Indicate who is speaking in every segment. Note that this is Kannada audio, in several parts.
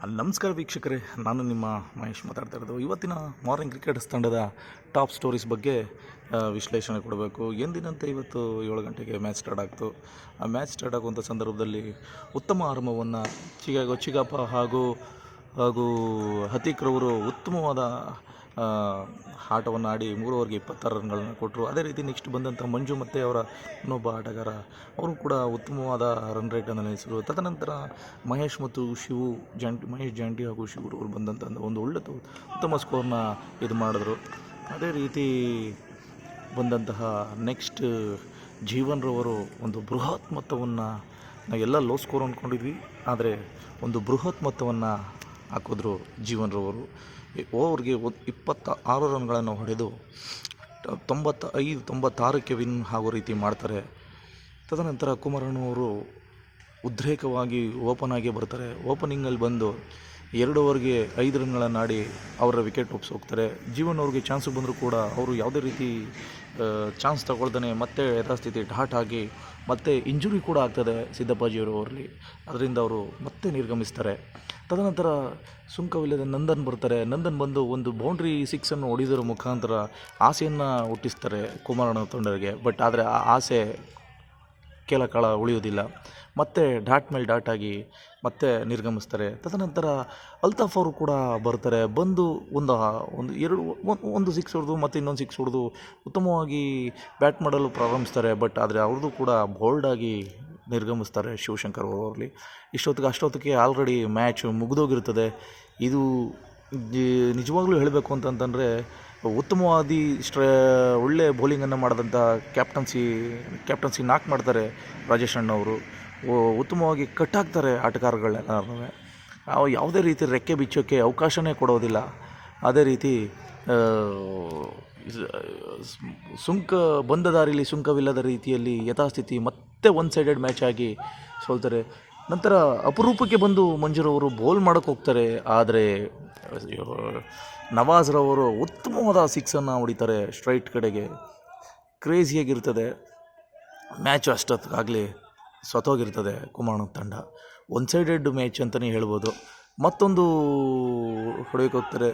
Speaker 1: ನಮಸ್ಕಾರ ವೀಕ್ಷಕರೇ, ನಾನು ನಿಮ್ಮ ಮಹೇಶ್ ಮಾತಾಡ್ತಾ ಇರೋದು. ಇವತ್ತಿನ ಮಾರ್ನಿಂಗ್ ಕ್ರಿಕೆಟರ್ಸ್ ತಂಡದ ಟಾಪ್ ಸ್ಟೋರೀಸ್ ಬಗ್ಗೆ ವಿಶ್ಲೇಷಣೆ ಕೊಡಬೇಕು. ಎಂದಿನಂತೆ ಇವತ್ತು 7 ಗಂಟೆಗೆ ಮ್ಯಾಚ್ ಸ್ಟಾರ್ಟ್ ಆಗ್ತು. ಆ ಮ್ಯಾಚ್ ಸ್ಟಾರ್ಟ್ ಆಗುವಂಥ ಸಂದರ್ಭದಲ್ಲಿ ಉತ್ತಮ ಆರಂಭವನ್ನು ಚಿಗಪ್ಪ ಹಾಗೂ ಹತೀಕ್ರವರು ಉತ್ತಮವಾದ ಆಟವನ್ನು ಆಡಿ 3 ಓವರ್ಗೆ 26 ರನ್ಗಳನ್ನು ಕೊಟ್ಟರು. ಅದೇ ರೀತಿ ನೆಕ್ಸ್ಟ್ ಬಂದಂಥ ಮಂಜು ಮತ್ತು ಅವರ ಇನ್ನೊಬ್ಬ ಆಟಗಾರ ಅವರು ಕೂಡ ಉತ್ತಮವಾದ ರನ್ ರೇಟನ್ನು ನಡೆಸಿದರು. ತದನಂತರ ಮಹೇಶ್ ಜಾಂಟಿ ಹಾಗೂ ಶಿವರು ಅವರು ಬಂದಂಥ ಒಂದು ಉತ್ತಮ ಸ್ಕೋರ್ನ ಇದು ಮಾಡಿದ್ರು. ಅದೇ ರೀತಿ ಬಂದಂತಹ ನೆಕ್ಸ್ಟ್ ಜೀವನ್ರವರು ಒಂದು ಬೃಹತ್ ಮೊತ್ತವನ್ನು, ನಾವೆಲ್ಲ ಲೋ ಸ್ಕೋರ್ ಅಂದ್ಕೊಂಡಿದ್ವಿ, ಆದರೆ ಒಂದು ಬೃಹತ್ ಮೊತ್ತವನ್ನು ಹಾಕಿದ್ರು ಜೀವನ್ರವರು. ಓವರ್ಗೆ 26 ರನ್ಗಳನ್ನು ಹೊಡೆದು 95-96ಕ್ಕೆ ವಿನ್ ಆಗೋ ರೀತಿ ಮಾಡ್ತಾರೆ. ತದನಂತರ ಕುಮಾರಣ್ಣವರು ಉದ್ರೇಕವಾಗಿ ಓಪನ್ ಆಗಿ ಬರ್ತಾರೆ. ಓಪನಿಂಗಲ್ಲಿ ಬಂದು 2 ಓವರ್ಗೆ 5 ರನ್ಗಳನ್ನು ಆಡಿ ಅವರ ವಿಕೆಟ್ ಹೋಗ್ತಾರೆ. ಜೀವನ್ ಅವ್ರಿಗೆ ಚಾನ್ಸು ಬಂದರೂ ಕೂಡ ಅವರು ಯಾವುದೇ ರೀತಿ ಚಾನ್ಸ್ ತಗೊಳ್ತಾನೆ ಮತ್ತೆ ಯಥಾಸ್ಥಿತಿ ಡಾಟ್ ಆಗಿ ಮತ್ತೆ ಇಂಜುರಿ ಕೂಡ ಆಗ್ತದೆ ಸಿದ್ದಪ್ಪಾಜಿಯವರು ಅವರಲ್ಲಿ. ಅದರಿಂದ ಅವರು ಮತ್ತೆ ನಿರ್ಗಮಿಸ್ತಾರೆ. ತದನಂತರ ಸುಂಕವಿಲ್ಲದೆ ನಂದನ್ ಬರ್ತಾರೆ. ನಂದನ್ ಬಂದು ಒಂದು ಬೌಂಡ್ರಿ 6 ಹೊಡೆಯೋದ್ರ ಮುಖಾಂತರ ಆಸೆಯನ್ನು ಹುಟ್ಟಿಸ್ತಾರೆ ಕುಮಾರಣ್ಣ ತಂಡರಿಗೆ. ಬಟ್ ಆದರೆ ಆ ಆಸೆ ಕೆಲ ಕಾಲ ಉಳಿಯೋದಿಲ್ಲ. ಮತ್ತೆ ಡಾಟ್ ಮೇಲೆ ಡಾಟ್ ಆಗಿ ಮತ್ತೆ ನಿರ್ಗಮಿಸ್ತಾರೆ. ತದನಂತರ ಅಲ್ತಾಫ್ ಅವರು ಕೂಡ ಬರ್ತಾರೆ. ಬಂದು ಒಂದು 6 ಹೊಡೆದು ಮತ್ತು ಇನ್ನೊಂದು 6 ಹೊಡೆದು ಉತ್ತಮವಾಗಿ ಬ್ಯಾಟ್ ಮಾಡಲು ಪ್ರಾರಂಭಿಸ್ತಾರೆ. ಬಟ್ ಆದರೆ ಅವ್ರದ್ದು ಕೂಡ ಬೋಲ್ಡಾಗಿ ನಿರ್ಗಮಿಸ್ತಾರೆ ಶಿವಶಂಕರ್ ಅವರಲ್ಲಿ. ಅಷ್ಟೊತ್ತಿಗೆ ಆಲ್ರೆಡಿ ಮ್ಯಾಚ್ ಮುಗಿದೋಗಿರ್ತದೆ. ಇದು ನಿಜವಾಗ್ಲೂ ಹೇಳಬೇಕು ಅಂತಂತಂದರೆ ಉತ್ತಮವಾದಿ ಒಳ್ಳೆ ಬೌಲಿಂಗನ್ನು ಮಾಡಿದಂಥ ಕ್ಯಾಪ್ಟನ್ಸಿ ನಾಕ್ ಮಾಡ್ತಾರೆ ರಾಜೇಶ್ ಅಣ್ಣವರು. ಉತ್ತಮವಾಗಿ ಕಟ್ ಹಾಕ್ತಾರೆ ಆಟಗಾರಗಳನ್ನೆಲ್ಲರೂ. ಯಾವುದೇ ರೀತಿ ರೆಕ್ಕೆ ಬಿಚ್ಚೋಕ್ಕೆ ಅವಕಾಶನೇ ಕೊಡೋದಿಲ್ಲ. ಅದೇ ರೀತಿ ಬಂದ ದಾರಿಯಲ್ಲಿ ಸುಂಕವಿಲ್ಲದ ರೀತಿಯಲ್ಲಿ ಯಥಾಸ್ಥಿತಿ ಮತ್ತೆ ಒನ್ ಸೈಡೆಡ್ ಮ್ಯಾಚ್ ಆಗಿ ಸೋಲ್ತಾರೆ. ನಂತರ ಅಪರೂಪಕ್ಕೆ ಬಂದು ಮಂಜುರವರು ಬೌಲ್ ಮಾಡೋಕ್ಕೆ ಹೋಗ್ತಾರೆ. ಆದರೆ ನವಾಜ್ರವರು ಉತ್ತಮವಾದ 6 ಹೊಡಿತಾರೆ ಸ್ಟ್ರೈಟ್ ಕಡೆಗೆ. ಕ್ರೇಜಿಯಾಗಿರ್ತದೆ ಮ್ಯಾಚು. ಅಷ್ಟೊತ್ತಿಗಾಗಲೇ ಸತ್ತೋಗಿರ್ತದೆ ಕುಮಾರಣ್ಣ ತಂಡ. ಒನ್ ಸೈಡೆಡ್ ಮ್ಯಾಚ್ ಅಂತಲೇ ಹೇಳ್ಬೋದು. ಮತ್ತೊಂದು ಹೊಡೆಯೋಕೆ ಹೋಗ್ತಾರೆ.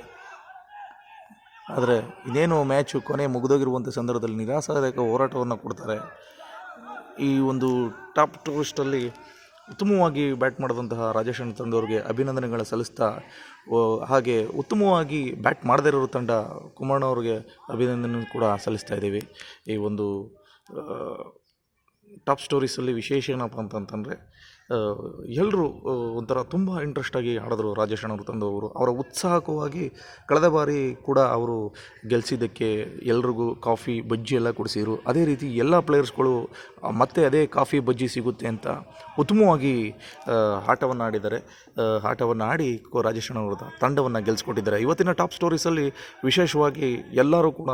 Speaker 1: ಆದರೆ ಇನ್ನೇನು ಮ್ಯಾಚು ಕೊನೆ ಮುಗಿದೋಗಿರುವಂಥ ಸಂದರ್ಭದಲ್ಲಿ ನಿರಾಶಾದಾಯಕ ಹೋರಾಟವನ್ನು ಕೊಡ್ತಾರೆ. ಈ ಒಂದು ಟಾಪ್ ಟೂರಿಸ್ಟಲ್ಲಿ ಉತ್ತಮವಾಗಿ ಬ್ಯಾಟ್ ಮಾಡಿದಂತಹ ರಾಜೇಶ್ ಅಣ್ಣ ತಂಡವ್ರಿಗೆ ಅಭಿನಂದನೆಗಳ ಸಲ್ಲಿಸ್ತಾ, ಹಾಗೆ ಉತ್ತಮವಾಗಿ ಬ್ಯಾಟ್ ಮಾಡದೇ ಇರೋ ತಂಡ ಕುಮಾರಣ್ಣ ಅವ್ರಿಗೆ ಅಭಿನಂದನೆ ಕೂಡ ಸಲ್ಲಿಸ್ತಾ ಇದ್ದೀವಿ. ಈ ಒಂದು ಟಾಪ್ ಸ್ಟೋರೀಸಲ್ಲಿ ವಿಶೇಷ ಏನಪ್ಪ ಅಂತಂತಂದರೆ ಎಲ್ಲರೂ ಒಂಥರ ತುಂಬ ಇಂಟ್ರೆಸ್ಟಾಗಿ ಆಡಿದ್ರು ರಾಜೇಶ್ ಅಣ್ಣವ್ರು ತಂದವರು. ಅವರ ಉತ್ಸಾಹಕವಾಗಿ ಕಳೆದ ಬಾರಿ ಕೂಡ ಅವರು ಗೆಲ್ಲಿಸಿದ್ದಕ್ಕೆ ಎಲ್ರಿಗೂ ಕಾಫಿ ಬಜ್ಜಿ ಎಲ್ಲ ಕೊಡಿಸಿದ್ರು. ಅದೇ ರೀತಿ ಎಲ್ಲ ಪ್ಲೇಯರ್ಸ್ಗಳು ಮತ್ತೆ ಅದೇ ಕಾಫಿ ಬಜ್ಜಿ ಸಿಗುತ್ತೆ ಅಂತ ಉತ್ತಮವಾಗಿ ಆಟವನ್ನು ಆಡಿದ್ದಾರೆ. ಆಟವನ್ನು ಆಡಿ ರಾಜೇಶ್ ಅಣ್ಣವ್ರ ತಂಡವನ್ನು ಗೆಲ್ಲಿಸ್ಕೊಟ್ಟಿದ್ದಾರೆ. ಇವತ್ತಿನ ಟಾಪ್ ಸ್ಟೋರೀಸಲ್ಲಿ ವಿಶೇಷವಾಗಿ ಎಲ್ಲರೂ ಕೂಡ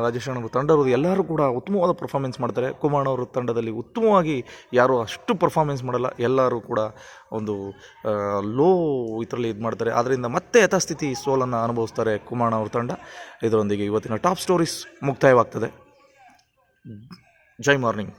Speaker 1: ರಾಜೇಶ್ ಅಣ್ಣವ್ರ ತಂಡವರು ಎಲ್ಲರೂ ಕೂಡ ಉತ್ತಮವಾದ ಪರ್ಫಾರ್ಮೆನ್ಸ್ ಮಾಡ್ತಾರೆ. ಕುಮಾರಣ್ಣ ಅವ್ರ ತಂಡದಲ್ಲಿ ಉತ್ತಮವಾಗಿ ಯಾರೂ ಅಷ್ಟು ಪರ್ಫಾರ್ಮೆನ್ಸ್ ಮಾಡಲ್ಲ. ಎಲ್ಲರೂ ಕೂಡ ಒಂದು ಲೋ ಇದರಲ್ಲಿ ಇದು ಮಾಡ್ತಾರೆ. ಆದ್ದರಿಂದ ಮತ್ತೆ ಯಥಾಸ್ಥಿತಿ ಸೋಲನ್ನು ಅನುಭವಿಸ್ತಾರೆ ಕುಮಾರಣ್ಣ ಅವ್ರ ತಂಡ. ಇದರೊಂದಿಗೆ ಇವತ್ತಿನ ಟಾಪ್ ಸ್ಟೋರೀಸ್ ಮುಕ್ತಾಯವಾಗ್ತದೆ. ಜೈ ಮಾರ್ನಿಂಗ್.